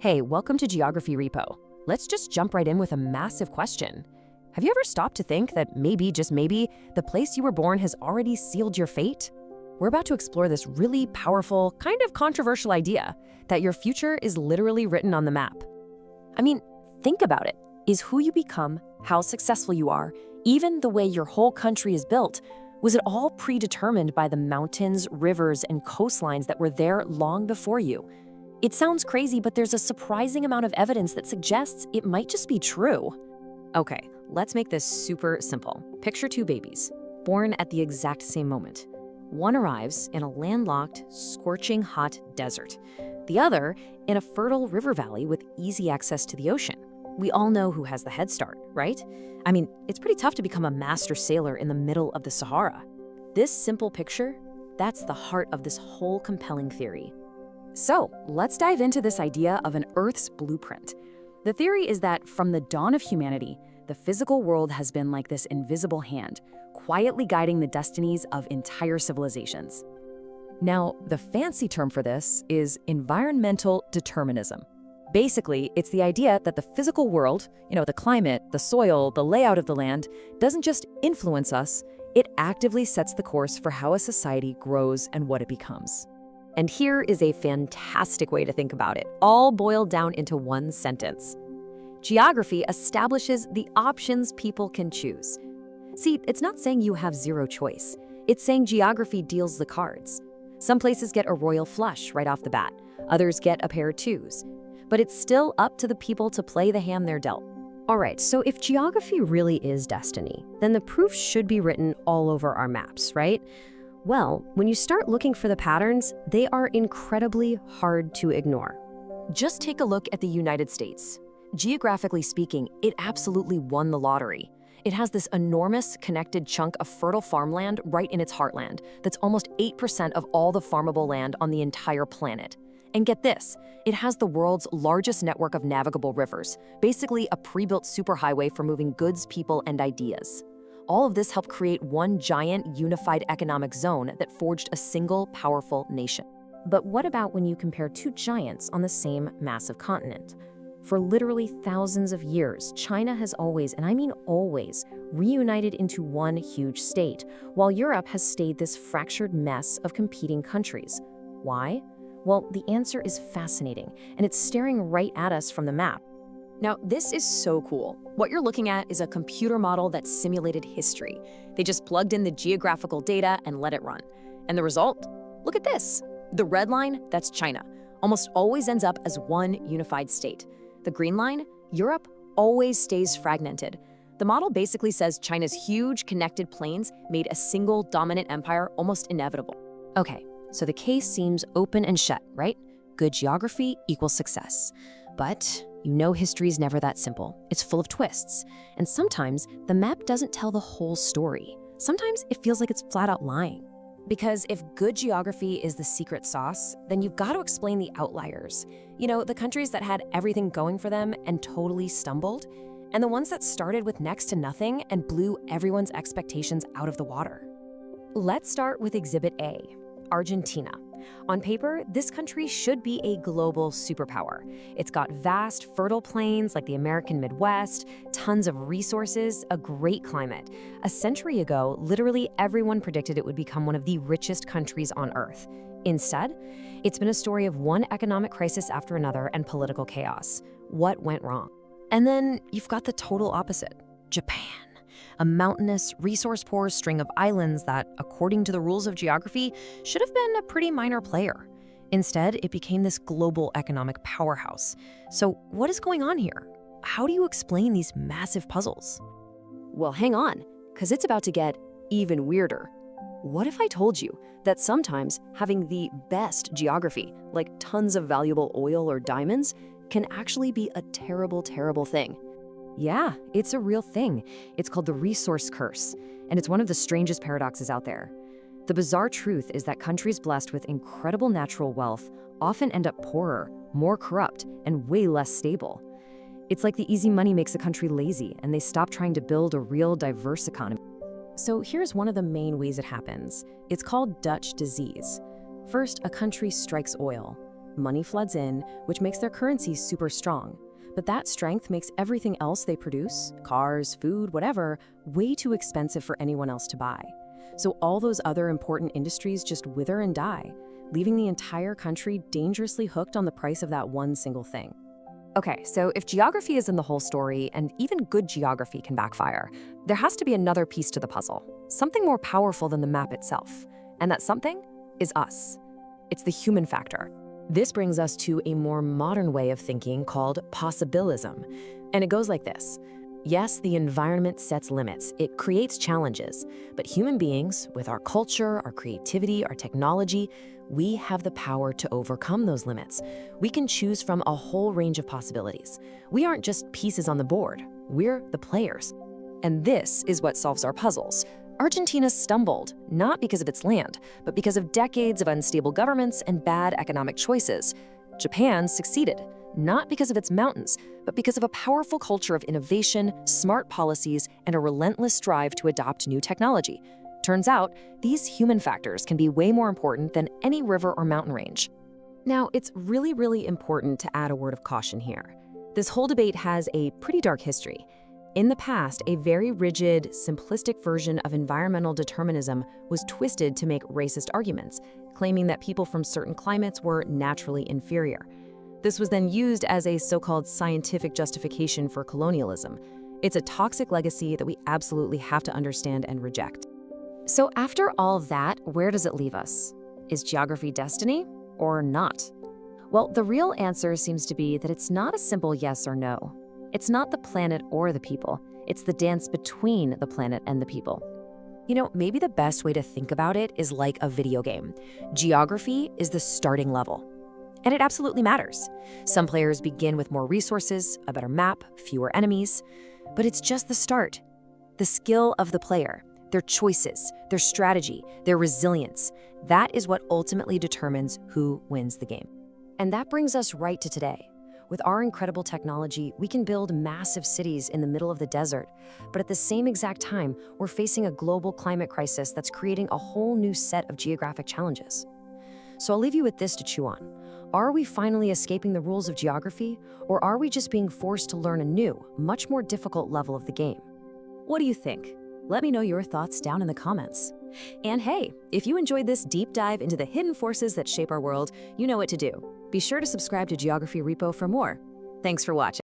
Hey, welcome to Geography Repo. Let's just jump right in with a massive question. Have you ever stopped to think that maybe, just maybe, the place you were born has already sealed your fate? We're about to explore this really powerful, kind of controversial idea that your future is literally written on the map. I mean, think about it. Is who you become, how successful you are, even the way your whole country is built, was it all predetermined by the mountains, rivers, and coastlines that were there long before you? It sounds crazy, but there's a surprising amount of evidence that suggests it might just be true. Okay, let's make this super simple. Picture two babies, born at the exact same moment. One arrives in a landlocked, scorching hot desert. The other in a fertile river valley with easy access to the ocean. We all know who has the head start, right? I mean, it's pretty tough to become a master sailor in the middle of the Sahara. This simple picture, that's the heart of this whole compelling theory. So, let's dive into this idea of an Earth's blueprint. The theory is that from the dawn of humanity, the physical world has been like this invisible hand, quietly guiding the destinies of entire civilizations. Now, the fancy term for this is environmental determinism. Basically, it's the idea that the physical world, the climate, the soil, the layout of the land, doesn't just influence us, it actively sets the course for how a society grows and what it becomes. And here is a fantastic way to think about it, all boiled down into one sentence. Geography establishes the options people can choose. See, it's not saying you have zero choice. It's saying geography deals the cards. Some places get a royal flush right off the bat. Others get a pair of twos. But it's still up to the people to play the hand they're dealt. All right, so if geography really is destiny, then the proof should be written all over our maps, right? Well, when you start looking for the patterns, they are incredibly hard to ignore. Just take a look at the United States. Geographically speaking, it absolutely won the lottery. It has this enormous connected chunk of fertile farmland right in its heartland that's almost 8% of all the farmable land on the entire planet. And get this, it has the world's largest network of navigable rivers, basically a pre-built superhighway for moving goods, people, and ideas. All of this helped create one giant, unified economic zone that forged a single, powerful nation. But what about when you compare two giants on the same massive continent? For literally thousands of years, China has always, and I mean always, reunited into one huge state, while Europe has stayed this fractured mess of competing countries. Why? Well, the answer is fascinating, and it's staring right at us from the map. Now, this is so cool. What you're looking at is a computer model that simulated history. They just plugged in the geographical data and let it run. And the result? Look at this. The red line, that's China, almost always ends up as one unified state. The green line, Europe, always stays fragmented. The model basically says China's huge connected plains made a single dominant empire almost inevitable. Okay, so the case seems open and shut, right? Good geography equals success. But history's never that simple. It's full of twists. And sometimes the map doesn't tell the whole story. Sometimes it feels like it's flat out lying. Because if good geography is the secret sauce, then you've got to explain the outliers. The countries that had everything going for them and totally stumbled, and the ones that started with next to nothing and blew everyone's expectations out of the water. Let's start with Exhibit A, Argentina. On paper, this country should be a global superpower. It's got vast, fertile plains like the American Midwest, tons of resources, a great climate. A century ago, literally everyone predicted it would become one of the richest countries on Earth. Instead, it's been a story of one economic crisis after another and political chaos. What went wrong? And then you've got the total opposite, Japan. A mountainous, resource-poor string of islands that, according to the rules of geography, should have been a pretty minor player. Instead, it became this global economic powerhouse. So what is going on here? How do you explain these massive puzzles? Well, hang on, because it's about to get even weirder. What if I told you that sometimes having the best geography, like tons of valuable oil or diamonds, can actually be a terrible, terrible thing? Yeah, it's a real thing. It's called the resource curse, and it's one of the strangest paradoxes out there. The bizarre truth is that countries blessed with incredible natural wealth often end up poorer, more corrupt, and way less stable. It's like the easy money makes a country lazy, and they stop trying to build a real, diverse economy. So here's one of the main ways it happens. It's called Dutch disease. First, a country strikes oil. Money floods in, which makes their currency super strong. But that strength makes everything else they produce, cars, food, whatever, way too expensive for anyone else to buy. So all those other important industries just wither and die, leaving the entire country dangerously hooked on the price of that one single thing. Okay, so if geography is in the whole story, and even good geography can backfire, there has to be another piece to the puzzle, something more powerful than the map itself. And that something is us. It's the human factor. This brings us to a more modern way of thinking called possibilism. And it goes like this. Yes, the environment sets limits, it creates challenges, but human beings, with our culture, our creativity, our technology, we have the power to overcome those limits. We can choose from a whole range of possibilities. We aren't just pieces on the board, we're the players. And this is what solves our puzzles. Argentina stumbled, not because of its land, but because of decades of unstable governments and bad economic choices. Japan succeeded, not because of its mountains, but because of a powerful culture of innovation, smart policies, and a relentless drive to adopt new technology. Turns out, these human factors can be way more important than any river or mountain range. Now, it's really important to add a word of caution here. This whole debate has a pretty dark history. In the past, a very rigid, simplistic version of environmental determinism was twisted to make racist arguments, claiming that people from certain climates were naturally inferior. This was then used as a so-called scientific justification for colonialism. It's a toxic legacy that we absolutely have to understand and reject. So after all that, where does it leave us? Is geography destiny or not? Well, the real answer seems to be that it's not a simple yes or no. It's not the planet or the people. It's the dance between the planet and the people. You know, maybe the best way to think about it is like a video game. Geography is the starting level. And it absolutely matters. Some players begin with more resources, a better map, fewer enemies. But it's just the start. The skill of the player, their choices, their strategy, their resilience, that is what ultimately determines who wins the game. And that brings us right to today. With our incredible technology, we can build massive cities in the middle of the desert. But at the same exact time, we're facing a global climate crisis that's creating a whole new set of geographic challenges. So I'll leave you with this to chew on. Are we finally escaping the rules of geography, or are we just being forced to learn a new, much more difficult level of the game? What do you think? Let me know your thoughts down in the comments. And hey, if you enjoyed this deep dive into the hidden forces that shape our world, you know what to do. Be sure to subscribe to Geography Repo for more. Thanks for watching.